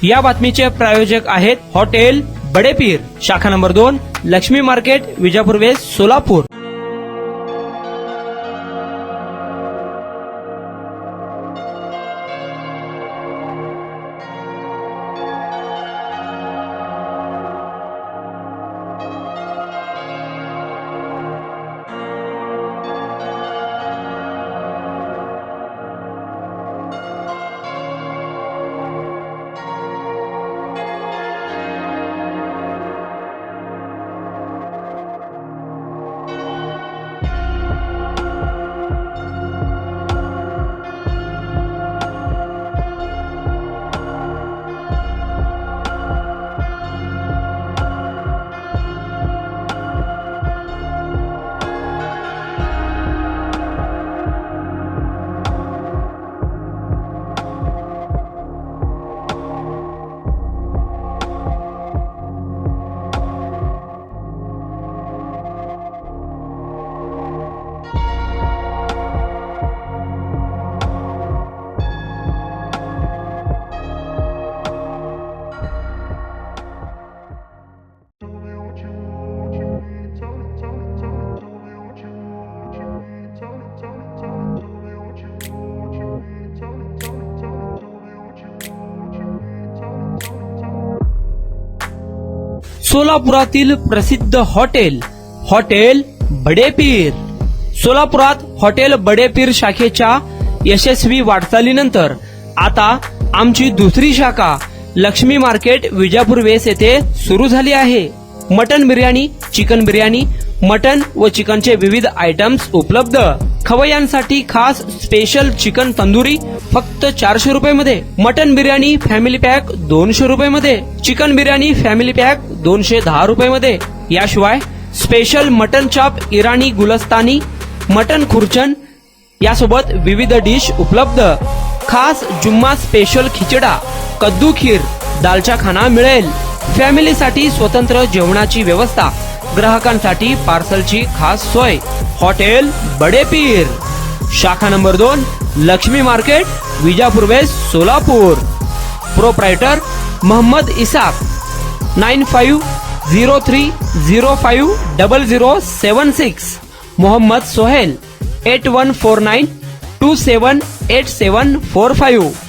या बातमीचे प्रायोजक आहेत हॉटेल बडेपीर, शाखा number 2, Laxmi market, Vijapur west, Solapur. सोलापुरातील प्रसिद्ध हॉटेल बडेपीर। सोलापुरात हॉटेल बडेपीर शाखेच्या यशस्वी वाटचालीनंतर आता आमची दुसरी शाखा लक्ष्मी मार्केट, विजापूर वेस्ट येथे सुरू झाली आहे। Mutton biryani, chicken biryani, mutton व चिकनचे विविध आयटम्स उपलब्ध। खवय्यांसाठी खास स्पेशल चिकन तंदुरी फक्त 400 रुपये मध्ये, मटन बिर्याणी फॅमिली पॅक 200 रुपये मध्ये, चिकन बिर्याणी फॅमिली पॅक 210 रुपये मध्ये। याशिवाय स्पेशल मटन चाप, इराणी गुलस्तानी, मटन खुर्चन यासोबत विविध डिश उपलब्ध। खास जुम्मा स्पेशल खिचडा, कद्दू खीर, दालचा खाना मिळेल। फॅमिलीसाठी स्वतंत्र जेवणाची व्यवस्था, ग्राहकांसाठी पार्सलची खास सोय। हॉटेल बडेपीर, शाखा number 2, Laxmi market, Vijapur west, Solapur. Proprietor Mohammad Isaq, 9503050076। Mohammad Sohel, 8149278745।